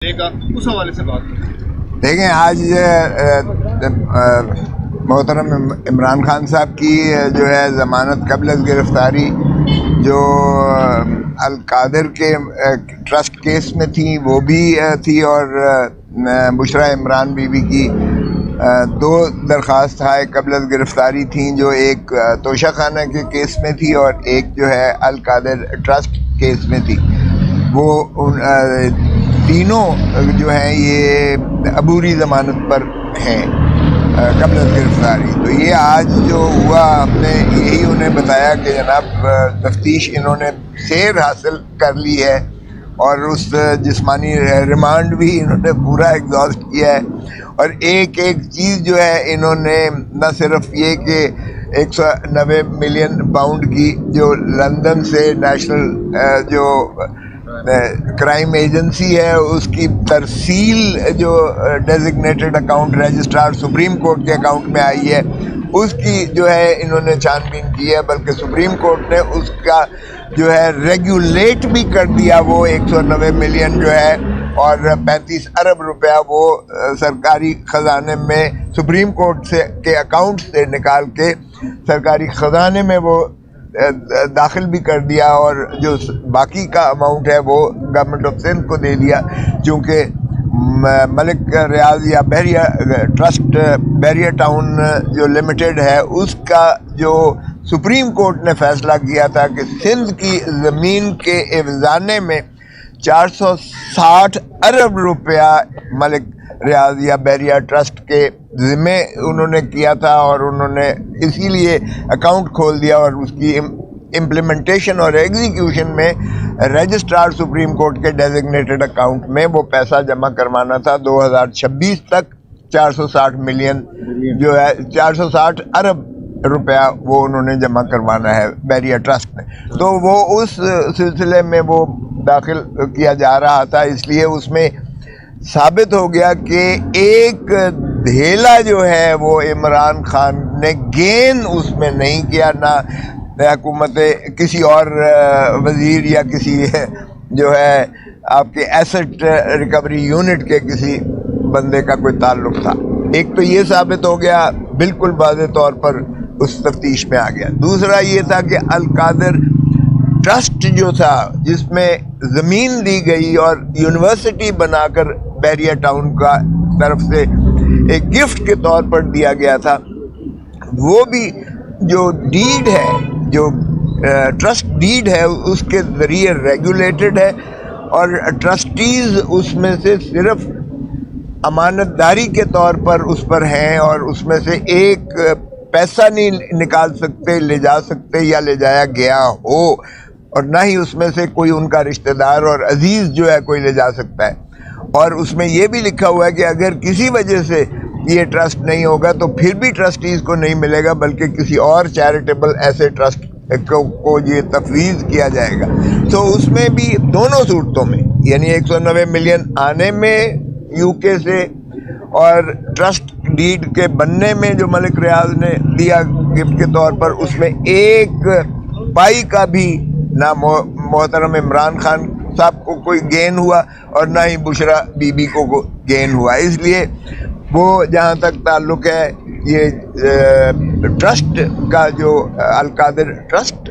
اس حوالے سے بات دیکھیں، آج محترم عمران خان صاحب کی جو ہے ضمانت قبل از گرفتاری جو القادر کے ٹرسٹ کیس میں تھی وہ بھی تھی، اور بشرا عمران بی بی کی دو درخواست قبل از گرفتاری تھیں، جو ایک توشہ خانہ کے کیس میں تھی اور ایک جو ہے القادر ٹرسٹ کیس میں تھی۔ وہ تینوں جو ہیں یہ عبوری ضمانت پر ہیں قبل از گرفتاری۔ تو یہ آج جو ہوا، ہم نے یہی انہیں بتایا کہ جناب تفتیش انہوں نے سیر حاصل کر لی ہے اور اس جسمانی ریمانڈ بھی انہوں نے پورا ایگزاسٹ کیا ہے، اور ایک ایک چیز جو ہے انہوں نے نہ صرف یہ کہ 190 ملین پاؤنڈ کی جو لندن سے نیشنل جو کرائم ایجنسی ہے اس کی ترسیل جو designated account registrar supreme court کے اکاؤنٹ میں آئی ہے اس کی جو ہے انہوں نے چھان بین کی ہے، بلکہ سپریم کورٹ نے اس کا جو ہے ریگولیٹ بھی کر دیا۔ وہ 190 ملین جو ہے اور 35 ارب روپیہ وہ سرکاری خزانے میں سپریم کورٹ سے کے اکاؤنٹ سے نکال کے سرکاری خزانے میں وہ داخل بھی کر دیا، اور جو باقی کا اماؤنٹ ہے وہ گورنمنٹ آف سندھ کو دے دیا، چونکہ ملک ریاض یا بحریہ ٹرسٹ بحریہ ٹاؤن جو لمیٹڈ ہے اس کا جو سپریم کورٹ نے فیصلہ کیا تھا کہ سندھ کی زمین کے افزانے میں 460 ارب روپیہ ملک ریاض یا بحریہ ٹرسٹ کے ذمے انہوں نے کیا تھا، اور انہوں نے اسی لیے اکاؤنٹ کھول دیا، اور اس کی امپلیمنٹیشن اور ایگزیکیوشن میں رجسٹرار سپریم کورٹ کے ڈیزگنیٹڈ اکاؤنٹ میں وہ پیسہ جمع کروانا تھا 2026 تک۔ 460 ملین جو ہے 460 ارب روپیہ وہ انہوں نے جمع کروانا ہے بحریہ ٹرسٹ میں، تو وہ اس سلسلے میں وہ داخل کیا جا رہا تھا۔ اس لیے اس میں ثابت ہو گیا کہ ایک دھیلا جو ہے وہ عمران خان نے گین اس میں نہیں کیا، نہ حکومت کسی اور وزیر یا کسی جو ہے آپ کے ایسٹ ریکوری یونٹ کے کسی بندے کا کوئی تعلق تھا۔ ایک تو یہ ثابت ہو گیا، بالکل واضح طور پر اس تفتیش میں آ گیا۔ دوسرا یہ تھا کہ القادر ٹرسٹ جو تھا جس میں زمین دی گئی اور یونیورسٹی بنا کر بحریہ ٹاؤن کا طرف سے ایک گفٹ کے طور پر دیا گیا تھا، وہ بھی جو ڈیڈ ہے، جو ٹرسٹ ڈیڈ ہے اس کے ذریعے ریگولیٹڈ ہے، اور ٹرسٹیز اس میں سے صرف امانت داری کے طور پر اس پر ہیں، اور اس میں سے ایک پیسہ نہیں نکال سکتے، لے جا سکتے یا لے جایا گیا ہو، اور نہ ہی اس میں سے کوئی ان کا رشتہ دار اور عزیز جو ہے کوئی لے جا سکتا ہے۔ اور اس میں یہ بھی لکھا ہوا ہے کہ اگر کسی وجہ سے یہ ٹرسٹ نہیں ہوگا تو پھر بھی ٹرسٹیز کو نہیں ملے گا، بلکہ کسی اور چیریٹیبل ایسے ٹرسٹ کو یہ تفویض کیا جائے گا۔ تو اس میں بھی دونوں صورتوں میں، یعنی 190 ملین آنے میں یو کے سے اور ٹرسٹ ڈیڈ کے بننے میں جو ملک ریاض نے دیا گفٹ کے طور پر، اس میں ایک پائی کا بھی نہ محترم عمران خان صاحب کو کوئی گین ہوا اور نہ ہی بشرا بی بی کو گین ہوا۔ اس لیے وہ جہاں تک تعلق ہے یہ ٹرسٹ کا جو القادر ٹرسٹ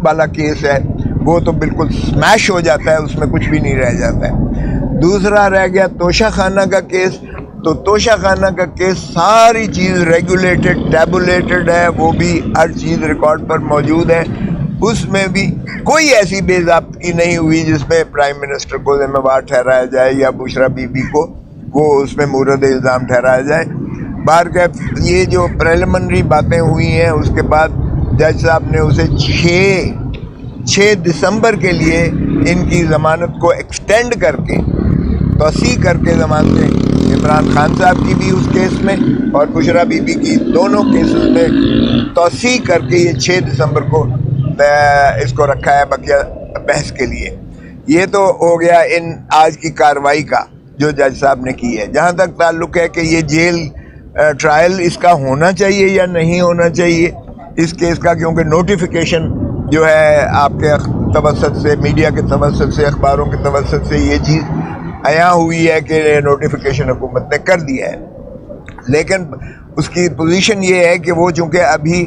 والا کیس ہے وہ تو بالکل سمیش ہو جاتا ہے، اس میں کچھ بھی نہیں رہ جاتا ہے۔ دوسرا رہ گیا توشہ خانہ کا کیس۔ تو توشہ خانہ کا کیس ساری چیز ریگولیٹڈ ٹیبولیٹڈ ہے، وہ بھی ہر چیز ریکارڈ پر موجود ہے، اس میں بھی کوئی ایسی بے ضابطگی نہیں ہوئی جس میں پرائم منسٹر کو ذمہ وار ٹھہرایا جائے یا بشرا بی بی کو وہ اس میں مورد الزام ٹھہرایا جائے۔ بہرکیف یہ جو پریلیمنری باتیں ہوئی ہیں اس کے بعد جج صاحب نے اسے 6 دسمبر کے لیے ان کی ضمانت کو ایکسٹینڈ کر کے توسیع کر کے ضمانتیں عمران خان صاحب کی بھی اس کیس میں اور بشرا بی بی کی دونوں کیسز میں توسیع کر کے یہ 6 دسمبر کو اس کو رکھا ہے بقیہ بحث کے لیے۔ یہ تو ہو گیا ان آج کی کارروائی کا جو جج صاحب نے کی ہے۔ جہاں تک تعلق ہے کہ یہ جیل ٹرائل اس کا ہونا چاہیے یا نہیں ہونا چاہیے اس کیس کا، کیونکہ نوٹیفیکیشن جو ہے آپ کے توسط سے، میڈیا کے توسط سے، اخباروں کے توسط سے یہ چیز عیاں ہوئی ہے کہ نوٹیفیکیشن حکومت نے کر دیا ہے، لیکن اس کی پوزیشن یہ ہے کہ وہ چونکہ ابھی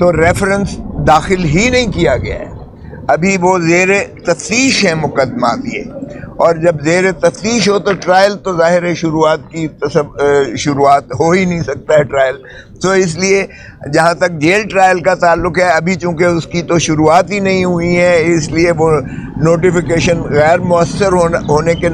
تو ریفرنس داخل ہی نہیں کیا گیا ہے، ابھی وہ زیر تفتیش ہے مقدمات یہ، اور جب زیر تفتیش ہو تو ٹرائل تو ظاہر ہے شروعات ہو ہی نہیں سکتا ہے ٹرائل. تو اس لیے جہاں تک جیل ٹرائل کا تعلق ہے ابھی چونکہ اس کی تو شروعات ہی نہیں ہوئی ہے، اس لیے وہ نوٹیفیکیشن غیر مؤثر ہونے کے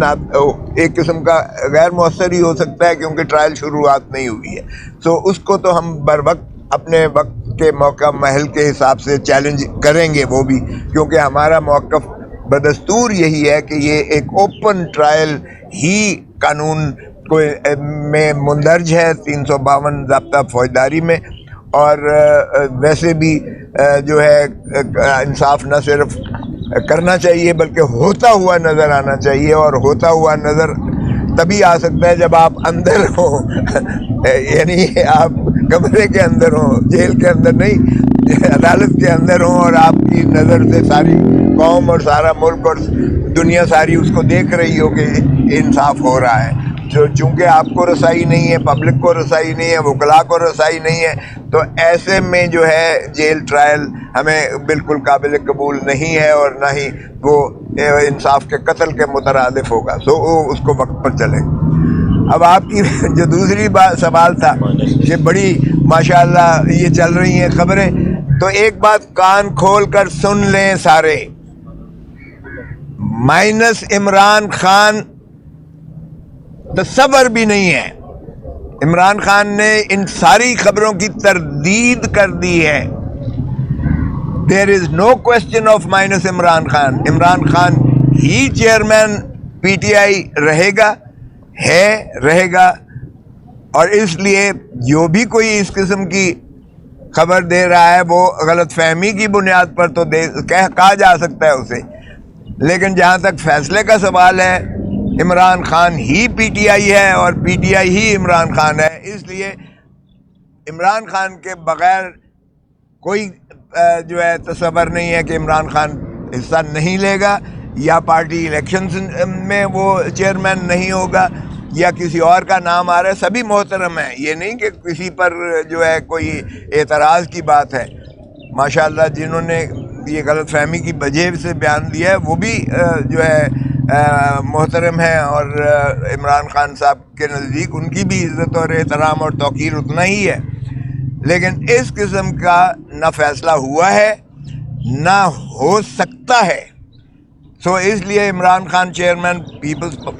ایک قسم کا غیر مؤثر ہی ہو سکتا ہے کیونکہ ٹرائل شروعات نہیں ہوئی ہے. تو اس کو تو ہم بر وقت اپنے وقت کے موقع محل کے حساب سے چیلنج کریں گے، وہ بھی کیونکہ ہمارا موقف بدستور یہی ہے کہ یہ ایک اوپن ٹرائل ہی قانون کو میں مندرج ہے 352 ضابطہ فوجداری میں، اور ویسے بھی جو ہے انصاف نہ صرف کرنا چاہیے بلکہ ہوتا ہوا نظر آنا چاہیے، اور ہوتا ہوا نظر تبھی آ سکتا ہے جب آپ اندر ہوں یعنی آپ کمرے کے اندر ہوں، جیل کے اندر نہیں، عدالت کے اندر ہوں، اور آپ کی نظر سے ساری قوم اور سارا ملک اور دنیا ساری اس کو دیکھ رہی ہو کہ انصاف ہو رہا ہے. چونکہ آپ کو رسائی نہیں ہے، پبلک کو رسائی نہیں ہے، وکلاء کو رسائی نہیں ہے، تو ایسے میں جو ہے جیل ٹرائل ہمیں بالکل قابل قبول نہیں ہے، اور نہ ہی وہ انصاف کے قتل کے مترادف ہوگا. سو اس کو وقت پر چلیں. اب آپ کی جو دوسری سوال تھا کہ بڑی ماشاءاللہ یہ چل رہی ہیں خبریں، تو ایک بات کان کھول کر سن لیں سارے، مائنس عمران خان تصور بھی نہیں ہے. عمران خان نے ان ساری خبروں کی تردید کر دی ہے. There is no question of minus Imran Khan. Imran Khan ہی چیئرمین پی ٹی آئی رہے گا، اور اس لیے جو بھی کوئی اس قسم کی خبر دے رہا ہے وہ غلط فہمی کی بنیاد پر تو کہا جا سکتا ہے اسے، لیکن جہاں تک فیصلے کا سوال ہے عمران خان ہی پی ٹی آئی ہے اور پی ٹی آئی ہی عمران خان ہے. اس لیے عمران خان کے بغیر کوئی جو ہے تصور نہیں ہے کہ عمران خان حصہ نہیں لے گا، یا پارٹی الیکشنز میں وہ چیئرمین نہیں ہوگا، یا کسی اور کا نام آ رہا ہے. سبھی محترم ہیں، یہ نہیں کہ کسی پر جو ہے کوئی اعتراض کی بات ہے. ماشاءاللہ جنہوں نے یہ غلط فہمی کی وجہ سے بیان دیا ہے وہ بھی جو ہے محترم ہیں، اور عمران خان صاحب کے نزدیک ان کی بھی عزت اور احترام اور توقیر اتنا ہی ہے. لیکن اس قسم کا نہ فیصلہ ہوا ہے نہ ہو سکتا ہے. سو اس لیے عمران خان چیئرمین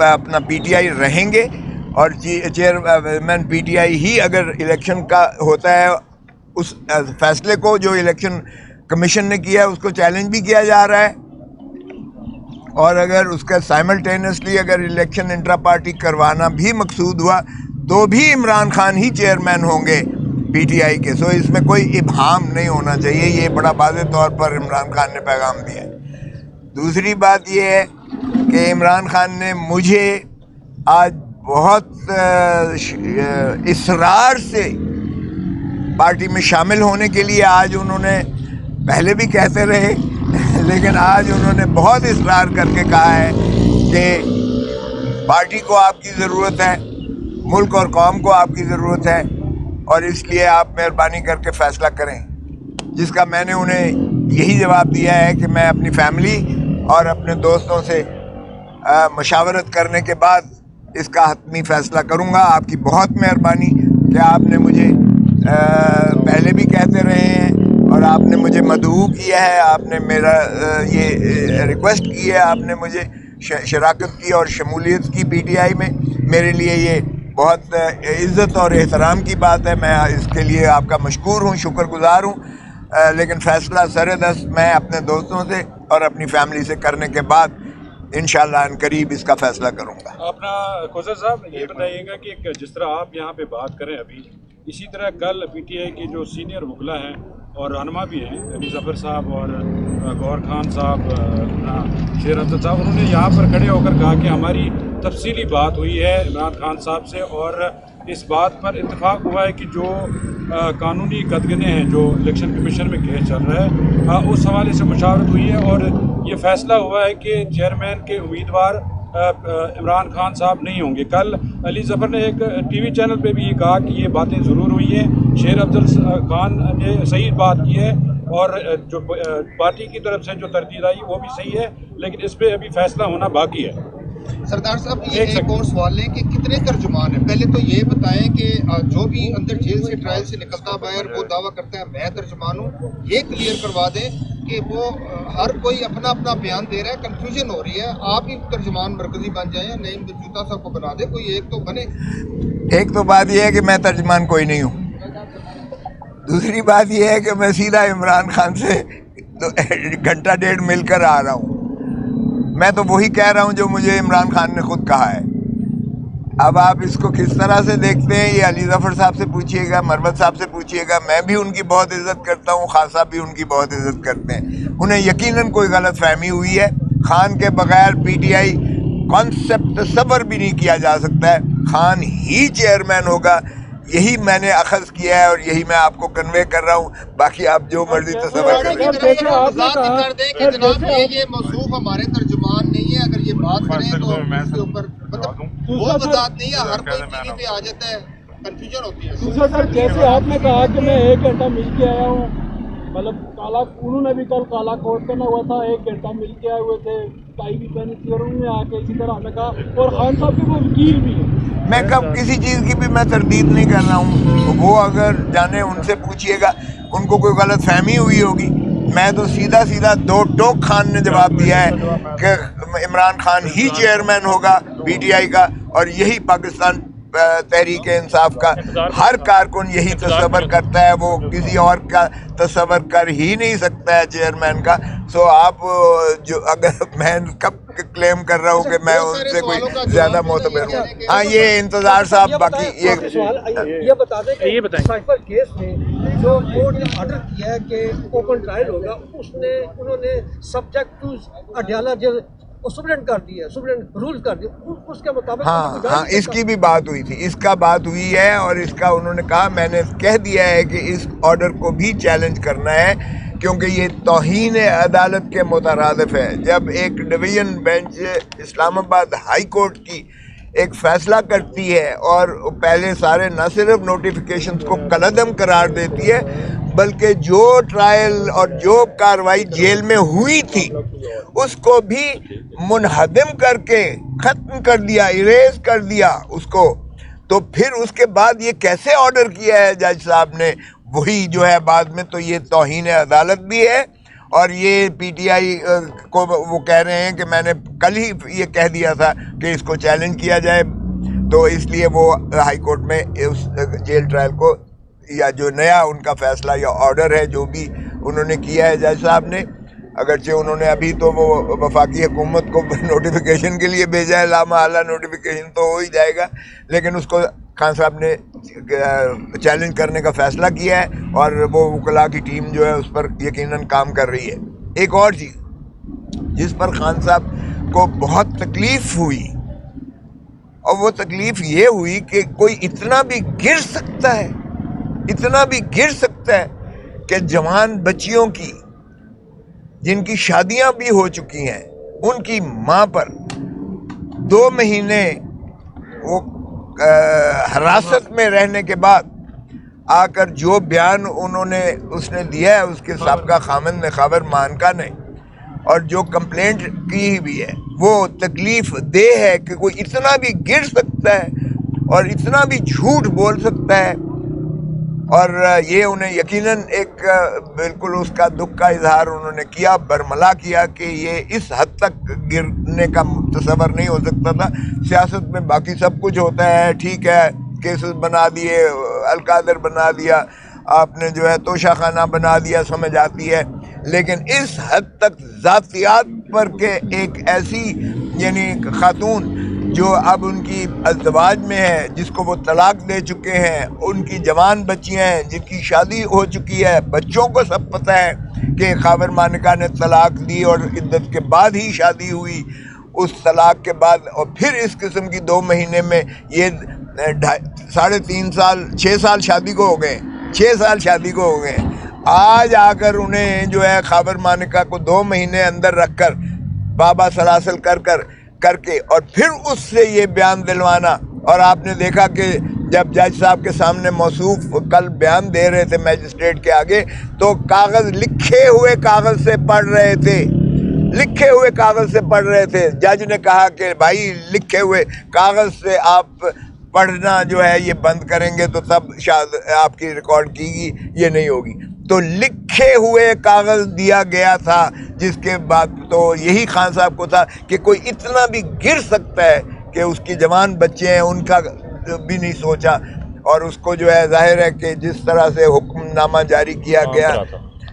اپنا پی ٹی آئی رہیں گے، اور چیئرمین پی ٹی آئی ہی اگر الیکشن کا ہوتا ہے، اس فیصلے کو جو الیکشن کمیشن نے کیا ہے اس کو چیلنج بھی کیا جا رہا ہے، اور اگر اس کا سائملٹینسلی اگر الیکشن انٹرا پارٹی کروانا بھی مقصود ہوا تو بھی عمران خان ہی چیئرمین ہوں گے پی ٹی آئی کے. سو اس میں کوئی ابہام نہیں ہونا چاہیے، یہ بڑا واضح طور پر عمران خان نے پیغام دیا ہے. دوسری بات یہ ہے کہ عمران خان نے مجھے آج بہت اصرار سے پارٹی میں شامل ہونے کے لیے، آج انہوں نے پہلے بھی کہتے رہے لیکن آج انہوں نے بہت اصرار کر کے کہا ہے کہ پارٹی کو آپ کی ضرورت ہے، ملک اور قوم کو آپ کی ضرورت ہے، اور اس لیے آپ مہربانی کر کے فیصلہ کریں. جس کا میں نے انہیں یہی جواب دیا ہے کہ میں اپنی فیملی اور اپنے دوستوں سے مشاورت کرنے کے بعد اس کا حتمی فیصلہ کروں گا. آپ کی بہت مہربانی کہ آپ نے مجھے پہلے بھی کہتے رہے ہیں، اور آپ نے مجھے مدعو کیا ہے، آپ نے میرا یہ ریکویسٹ کی ہے، آپ نے مجھے شراکت کی اور شمولیت کی پی ٹی آئی میں. میرے لیے یہ بہت عزت اور احترام کی بات ہے، میں اس کے لیے آپ کا مشکور ہوں، شکر گزار ہوں. لیکن فیصلہ سر دست میں اپنے دوستوں سے اور اپنی فیملی سے کرنے کے بعد انشاءاللہ ان قریب اس کا فیصلہ کروں گا. اپنا کوثر صاحب یہ بتائیے گا کہ جس طرح آپ یہاں پہ بات کریں ابھی، اسی طرح کل پی ٹی آئی کے جو سینئر وکلا ہیں اور رہنما بھی ہیں، علی ظفر صاحب اور گور خان صاحب، شیر افضل صاحب، انہوں نے یہاں پر کھڑے ہو کر کہا کہ ہماری تفصیلی بات ہوئی ہے عمران خان صاحب سے، اور اس بات پر اتفاق ہوا ہے کہ جو قانونی قدغنے ہیں جو الیکشن کمیشن میں کیس چل رہا ہے، اس حوالے سے مشاورت ہوئی ہے، اور یہ فیصلہ ہوا ہے کہ چیئرمین کے امیدوار عمران خان صاحب نہیں ہوں گے. کل علی ظفر نے ایک ٹی وی چینل پہ بھی یہ کہا کہ یہ باتیں ضرور ہوئی ہیں, شیر افضل خان نے صحیح بات کی ہے, اور جو پارٹی کی طرف سے جو تردید آئی وہ بھی صحیح ہے, لیکن اس پہ ابھی فیصلہ ہونا باقی ہے. سردار صاحب یہ ایک اور سوال لیں کہ کتنے ترجمان ہیں؟ پہلے تو یہ بتائیں کہ جو بھی اندر جیل سے ٹرائل سے نکلتا باہر وہ دعویٰ کرتا ہے میں ترجمان ہوں, یہ کلیئر کروا دیں کہ وہ ہر کوئی اپنا اپنا بیان دے رہا ہے, کنفیوژن ہو رہی ہے. آپ ہی ترجمان مرکزی بن جائیں یا نعیم بلوچ صاحب کو بنا دیں, کوئی ایک تو بنے. ایک تو بات یہ ہے کہ میں ترجمان کوئی نہیں ہوں. دوسری بات یہ ہے کہ میں سیدھا عمران خان سے گھنٹہ ڈیڑھ مل کر آ رہا ہوں. میں تو وہی کہہ رہا ہوں جو مجھے عمران خان نے خود کہا ہے. اب آپ اس کو کس طرح سے دیکھتے ہیں یہ علی ظفر صاحب سے پوچھیے گا, مروت صاحب سے پوچھیے گا. میں بھی ان کی بہت عزت کرتا ہوں, خان صاحب بھی ان کی بہت عزت کرتے ہیں. انہیں یقیناً کوئی غلط فہمی ہوئی ہے. خان کے بغیر پی ٹی آئی کانسیپٹ تصور بھی نہیں کیا جا سکتا ہے. خان ہی چیئرمین ہوگا, یہی میں نے اخذ کیا ہے اور یہی میں آپ کو کنوے کر رہا ہوں. باقی آپ جو مرضی تصور کر لیں. کر دیں کہ جناب یہ موصوف ہمارے ترجمان نہیں ہے, اگر یہ بات کریں تو اس کے اوپر مطلب وہ وضاحت نہیں ہے. ہر کوئی ٹی وی پہ آ جاتا ہے, کنفیوژن ہوتی ہے. دوسرا سر جیسے آپ نے کہا کہ میں 1 گھنٹہ مل کے آیا ہوں, مطلب کالا انہوں نے بھی کل کالا کوٹ کرنا ہوا تھا, 1 گھنٹہ مل کے آئے ہوئے تھے, ٹائی بھی پہنی تھی, اور انہوں نے آ کے اسی طرح ہمیں کہا, اور خان صاحب کے وہ وکیل بھی ہیں. میں کب کسی چیز کی بھی میں تردید نہیں کر رہا ہوں. وہ اگر جانے ان سے پوچھیے گا, ان کو کوئی غلط فہمی ہوئی ہوگی. میں تو سیدھا سیدھا دو ٹوک خان نے جواب دیا ہے کہ عمران خان ہی چیئرمین ہوگا پی ٹی آئی کا, اور یہی پاکستان تحریک انصاف کا ہر کارکن یہی تصور کرتا ہے. وہ کسی اور کا تصور کر ہی نہیں سکتا ہے چیئرمین کا. سو آپ جو اگر میں کب کلیم کر رہا ہوں کہ میں ان سے کوئی زیادہ معتبر ہوں. ہاں یہ انتظار صاحب باقی یہ بتا دیں کہ سائفر کیس میں جو کورٹ نے آرڈر کیا ہے کہ اوپن ٹرائل ہوگا, انہوں نے subject to Adiala jail superintendent کر دیا, سپرنٹ رول کر دیا, اس کے مطابق. ہاں اس کی بھی بات ہوئی تھی, اس کا بات ہوئی ہے, اور اس کا انہوں نے کہا میں نے کہہ دیا ہے کہ اس آرڈر کو بھی چیلنج کرنا ہے کیونکہ یہ توہین عدالت کے مترادف ہے. جب ایک ڈویژن بینچ اسلام آباد ہائی کورٹ کی ایک فیصلہ کرتی ہے اور پہلے سارے نہ صرف نوٹیفیکیشنز کو کالعدم قرار دیتی ہے بلکہ جو ٹرائل اور جو کاروائی جیل میں ہوئی تھی اس کو بھی منہدم کر کے ختم کر دیا, اریز کر دیا اس کو, تو پھر اس کے بعد یہ کیسے آرڈر کیا ہے جج صاحب نے, وہی جو ہے بعد میں تو یہ توہین عدالت بھی ہے. اور یہ پی ٹی آئی کو وہ کہہ رہے ہیں کہ میں نے کل ہی یہ کہہ دیا تھا کہ اس کو چیلنج کیا جائے, تو اس لیے وہ ہائی کورٹ میں اس جیل ٹرائل کو یا جو نیا ان کا فیصلہ یا آرڈر ہے جو بھی انہوں نے کیا ہے جج صاحب نے, اگرچہ انہوں نے ابھی تو وہ وفاقی حکومت کو نوٹیفیکیشن کے لیے بھیجا ہے, لامحالہ نوٹیفیکیشن تو ہو ہی جائے گا, لیکن اس کو خان صاحب نے چیلنج کرنے کا فیصلہ کیا ہے اور وہ وکلاء کی ٹیم جو ہے اس پر یقیناً کام کر رہی ہے. ایک اور چیز جس پر خان صاحب کو بہت تکلیف ہوئی, اور وہ تکلیف یہ ہوئی کہ کوئی اتنا بھی گر سکتا ہے, اتنا بھی گر سکتا ہے کہ جوان بچیوں کی جن کی شادیاں بھی ہو چکی ہیں ان کی ماں پر 2 مہینے وہ حراست میں رہنے کے بعد آ کر جو بیان اس نے دیا ہے اس کے سابقہ خامند نے خاور مانکا نے, اور جو کمپلینٹ کی بھی ہے وہ تکلیف دہ ہے کہ کوئی اتنا بھی گر سکتا ہے اور اتنا بھی جھوٹ بول سکتا ہے. اور یہ انہیں یقیناً ایک بالکل اس کا دکھ کا اظہار انہوں نے کیا, برملا کیا کہ یہ اس حد تک گرنے کا تصور نہیں ہو سکتا تھا. سیاست میں باقی سب کچھ ہوتا ہے, ٹھیک ہے, کیسز بنا دیے, القادر بنا دیا, آپ نے جو ہے توشہ خانہ بنا دیا, سمجھ آتی ہے, لیکن اس حد تک ذاتیات پر کہ ایک ایسی یعنی خاتون جو اب ان کی ازدواج میں ہے, جس کو وہ طلاق دے چکے ہیں, ان کی جوان بچیاں ہیں جن کی شادی ہو چکی ہے, بچوں کو سب پتہ ہے کہ خاور مانکا نے طلاق دی اور عدت کے بعد ہی شادی ہوئی, اس طلاق کے بعد, اور پھر اس قسم کی 2 مہینے میں یہ 3.5 سال 6 سال شادی کو ہو گئے, 6 سال شادی کو ہو گئے. آج آ کر انہیں جو ہے خاور مانکا کو 2 مہینے اندر رکھ کر بابا سلاسل کر کر کے اور پھر اس سے یہ بیان دلوانا. اور آپ نے دیکھا کہ جب جج صاحب کے سامنے موصوف کل بیان دے رہے تھے میجسٹریٹ کے آگے تو کاغذ لکھے ہوئے کاغذ سے پڑھ رہے تھے, لکھے ہوئے کاغذ سے پڑھ رہے تھے. جج نے کہا کہ بھائی لکھے ہوئے کاغذ سے آپ پڑھنا جو ہے یہ بند کریں گے تو تب شاید آپ کی ریکارڈ کی گی, یہ نہیں ہوگی. تو لکھے ہوئے کاغذ دیا گیا تھا, جس کے بعد تو یہی خان صاحب کو تھا کہ کوئی اتنا بھی گر سکتا ہے کہ اس کی جوان بچے ہیں ان کا بھی نہیں سوچا. اور اس کو جو ہے ظاہر ہے کہ جس طرح سے حکم نامہ جاری کیا گیا,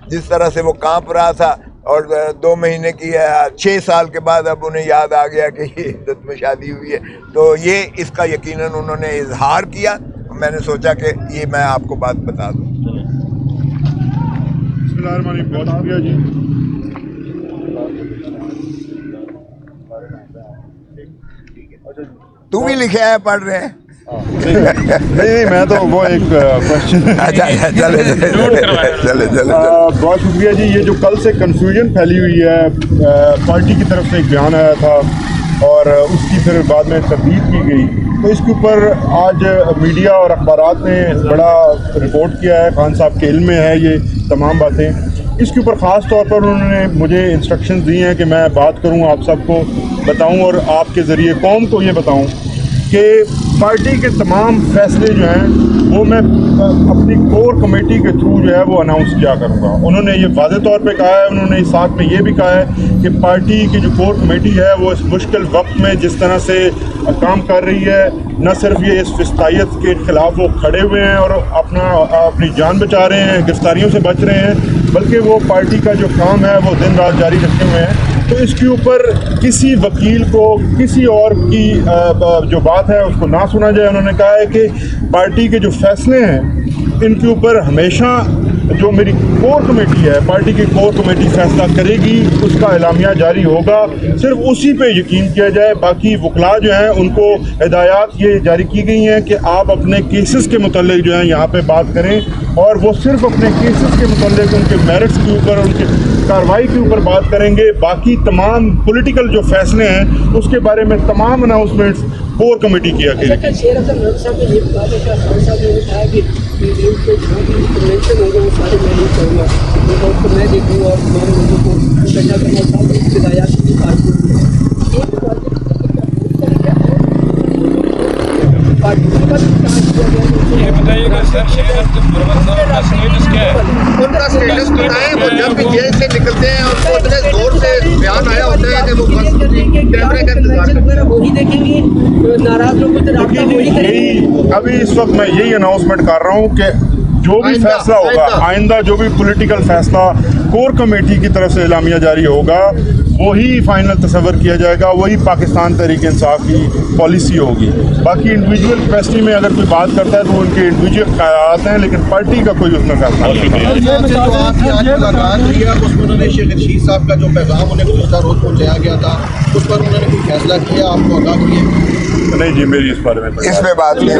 جس طرح سے وہ کانپ رہا تھا, اور 2 مہینے کی 6 سال کے بعد اب انہیں یاد آ گیا کہ یہ عدت میں شادی ہوئی ہے, تو یہ اس کا یقیناً انہوں نے اظہار کیا. میں نے سوچا کہ یہ میں آپ کو بات بتا دوں. بسم اللہ الرحمن الرحیم. بہت شکریہ جی. تو بھی لکھے ہیں, پڑھ رہے ہیں؟ نہیں میں تو وہ ایک کوشچن. اچھا چلے. بہت شکریہ جی. یہ جو کل سے کنفیوژن پھیلی ہوئی ہے, پارٹی کی طرف سے ایک بیان آیا تھا اور اس کی پھر بعد میں تردید کی گئی, تو اس کے اوپر آج میڈیا اور اخبارات نے بڑا رپورٹ کیا ہے. خان صاحب کے علم میں ہے یہ تمام باتیں. اس کے اوپر خاص طور پر انہوں نے مجھے انسٹرکشنز دی ہیں کہ میں بات کروں, آپ سب کو بتاؤں اور آپ کے ذریعے قوم کو یہ بتاؤں کہ پارٹی کے تمام فیصلے جو ہیں وہ میں اپنی کور کمیٹی کے تھرو جو ہے وہ اناؤنس کیا کروں گا. انہوں نے یہ واضح طور پہ کہا ہے. انہوں نے ساتھ میں یہ بھی کہا ہے کہ پارٹی کی جو کور کمیٹی ہے وہ اس مشکل وقت میں جس طرح سے کام کر رہی ہے, نہ صرف یہ اس فسطائیت کے خلاف وہ کھڑے ہوئے ہیں اور اپنی جان بچا رہے ہیں, گرفتاریوں سے بچ رہے ہیں, بلکہ وہ پارٹی کا جو کام ہے وہ دن رات جاری رکھے ہوئے ہیں. تو اس کے اوپر کسی وکیل کو کسی اور کی جو بات ہے اس کو نہ سنا جائے. انہوں نے کہا ہے کہ پارٹی کے جو فیصلے ہیں ان کے اوپر ہمیشہ جو میری کور کمیٹی ہے, پارٹی کی کور کمیٹی فیصلہ کرے گی, اس کا اعلامیہ جاری ہوگا, صرف اسی پہ یقین کیا جائے. باقی وکلاء جو ہیں ان کو ہدایات یہ جاری کی گئی ہیں کہ آپ اپنے کیسز کے متعلق جو ہیں یہاں پہ بات کریں, اور وہ صرف اپنے کیسز کے متعلق ان کے میرٹس کے اوپر, ان کی کارروائی کے اوپر بات کریں گے. باقی تمام پولیٹیکل جو فیصلے ہیں اس کے بارے میں تمام اناؤنسمنٹس کور کمیٹی کیا گئی. یہ بتائیے گا سر شہر کا اسٹیٹس کیا ہے؟ ان کا اسٹیٹس بتائیں. وہ جب بھی جیل سے نکلتے ہیں اور وہ اتنے زور سے بیان آیا ہوتا ہے کہ وہ بس کیمرے کا انتظار کرتے ہیں. ابھی اس وقت میں یہی اناؤنسمنٹ کر رہا ہوں کہ جو بھی فیصلہ ہوگا آئندہ, جو بھی پولیٹیکل فیصلہ کور کمیٹی کی طرف سے اعلامیہ جاری ہوگا وہی فائنل تصور کیا جائے گا, وہی پاکستان تحریک انصاف کی پالیسی ہوگی. باقی انڈیویجول کیپیسٹی میں اگر کوئی بات کرتا ہے تو ان کے انڈیویجول خیالات ہیں, لیکن پارٹی کا کوئی اس میں فیصلہ نہیں ہے. جو آپ کی آج ملاقات ہوئی ہے اس میں انہوں نے شیخ رشید صاحب کا جو پیغام انہیں گزشتہ روز پہنچایا گیا تھا اس پر انہوں نے کوئی فیصلہ کیا, آپ کو آگاہ کیا؟ نہیں جی, میری اس بارے میں اس پہ بات نہیں.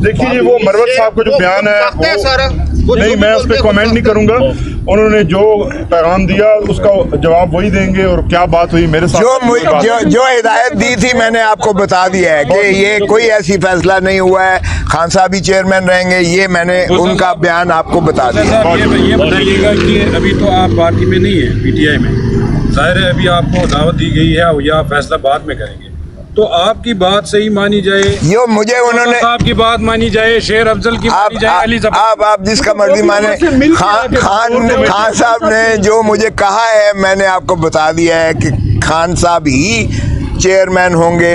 دیکھیے جی, وہ مروت صاحب کا جو بیان ہے نہیں, میں اس پہ کامنٹ نہیں کروں گا. انہوں نے جو پیغام دیا اس کا جواب وہی دیں گے, اور کیا بات ہوئی میرے ساتھ جو ہدایت دی تھی میں نے آپ کو بتا دیا ہے کہ یہ کوئی ایسی فیصلہ نہیں ہوا ہے, خان صاحب ہی چیئرمین رہیں گے, یہ میں نے ان کا بیان آپ کو بتا دیا. یہ بتائیے گا کہ ابھی تو آپ پارٹی میں نہیں ہیں, پی ٹی آئی میں, ظاہر ہے ابھی آپ کو دعوت دی گئی ہے یا فیصلہ بعد میں کریں گے, تو آپ کی بات صحیح مانی جائے, یہ مجھے انہوں نے آپ کی بات مانی جائے, شیر افضل کی مانی جائے, علی آپ جس کا مرضی مانے. خان صاحب نے جو مجھے کہا ہے میں نے آپ کو بتا دیا ہے کہ خان صاحب ہی چیئرمین ہوں گے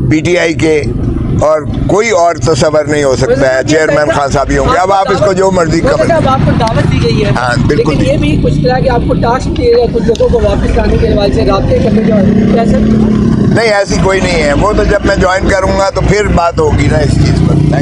پی ٹی آئی کے, اور کوئی اور تصور نہیں ہو سکتا ہے, چیئرمین خان صاحب ہی ہوں گے. اب آپ اس کو جو مرضی کریں. اب آپ کو دعوت دی گئی ہے, ہاں بالکل, لیکن یہ بھی کچھ طرح کہ آپ کو ٹاسک دیے گئے کچھ لوگوں کو واپس آنے کے حوالے سے رابطے کرنے کے حوالے سے, نہیں ایسی کوئی نہیں ہے. وہ تو جب میں جوائن کروں گا تو پھر بات ہوگی نا اس چیز پر.